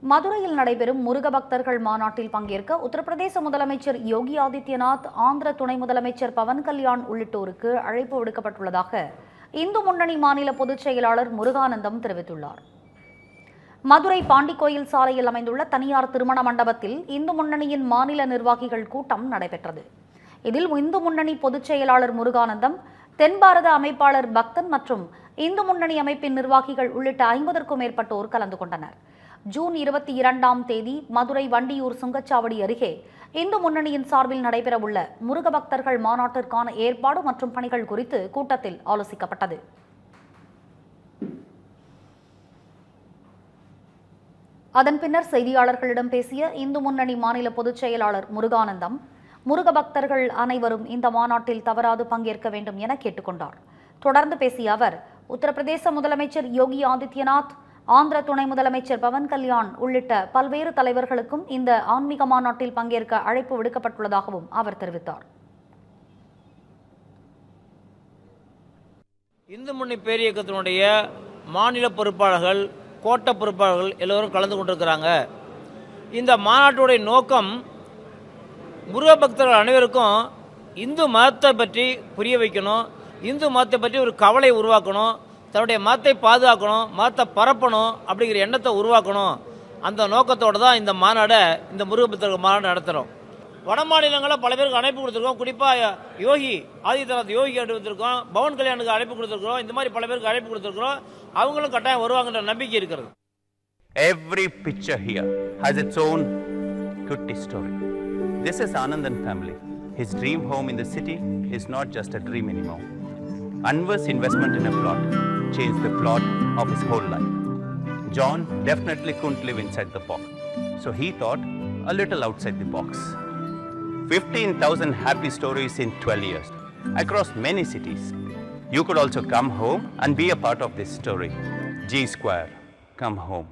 மதுரையில் நடைபெறும் முருக பக்தர்கள் மாநாட்டில் பங்கேற்க உத்தரப்பிரதேச முதலமைச்சர் யோகி ஆதித்யநாத், ஆந்திர துணை முதலமைச்சர் பவன் கல்யாண் உள்ளிட்டோருக்கு அழைப்பு விடுக்கப்பட்டுள்ளதாக இந்து முன்னணி மாநில பொதுச் செயலாளர் முருகானந்தம் தெரிவித்துள்ளார். மதுரை பாண்டிக்கோயில் சாலையில் அமைந்துள்ள தனியார் திருமண மண்டபத்தில் இந்து முன்னணியின் மாநில நிர்வாகிகள் கூட்டம் நடைபெற்றது. இதில் இந்து முன்னணி பொதுச் செயலாளர் முருகானந்தம், தென் பாரத அமைப்பாளர் பக்தன் மற்றும் இந்து முன்னணி அமைப்பின் நிர்வாகிகள் உள்ளிட்ட 50க்கும் மேற்பட்டோர் கலந்து கொண்டனர். ஜூன் 22ஆம் தேதி மதுரை வண்டியூர் சுங்கச்சாவடி அருகே இந்து முன்னணியின் சார்பில் நடைபெறவுள்ள முருக பக்தர்கள் மாநாட்டிற்கான ஏற்பாடு மற்றும் பணிகள் குறித்து கூட்டத்தில் ஆலோசிக்கப்பட்டது. அதன் பின்னர் செய்தியாளர்களிடம் பேசிய இந்து முன்னணி மாநில பொதுச் செயலாளர் முருகானந்தம், முருக பக்தர்கள் அனைவரும் இந்த மாநாட்டில் தவறாது பங்கேற்க வேண்டும் என கேட்டுக்கொண்டார். தொடர்ந்து பேசிய அவர், உத்தரப்பிரதேச முதலமைச்சர் யோகி ஆதித்யநாத், ஆந்திர துணை முதலமைச்சர் பவன் கல்யாண் உள்ளிட்ட பல்வேறு தலைவர்களுக்கும் இந்த ஆன்மீக மாநாட்டில் பங்கேற்க அழைப்பு விடுக்கப்பட்டுள்ளதாகவும் அவர் தெரிவித்தார். இந்து முன்னணி பேரியக்கத்தினுடைய மாநில பொறுப்பாளர்கள், கோட்ட பொறுப்பாளர்கள் எல்லோரும் கலந்து கொண்டிருக்கிறாங்க. இந்த மாநாட்டுடைய நோக்கம் முருக பக்தர்கள் அனைவருக்கும் இந்து மதத்தை பற்றி புரிய வைக்கணும், இந்து மதத்தை பற்றி ஒரு கவலை உருவாக்கணும், தன்னுடைய மதத்தை பாதுகாக்கணும், மதத்தை பரப்பணும் அப்படிங்கிற எண்ணத்தை உருவாக்கணும். அந்த நோக்கத்தோடு தான் இந்த மாநாடை, இந்த முருக பக்தர்கள் மாநாடு நடத்துகிறோம். வட மாநிலங்களில் பல பேருக்கு அழைப்பு கொடுத்துருக்கோம். குறிப்பாக யோகி ஆதித்யநாத் யோகி எடுத்திருக்கோம், பவன் கல்யாணுக்கு அழைப்பு கொடுத்துருக்கிறோம். இந்த மாதிரி பல பேருக்கு அழைப்பு கொடுத்துருக்கிறோம். அவங்களும் கட்டாயம் வருவாங்கன்ற நம்பிக்கை இருக்கிறது. Every picture here has its own kutti story. This is Anandan family. His dream home in the city is not just a dream anymore. Anwar's investment in a plot changed the plot of his whole life. John definitely couldn't live inside the box, so he thought a little outside the box. 15,000 happy stories in 12 years across many cities. You could also come home and be a part of this story. G Square, come home.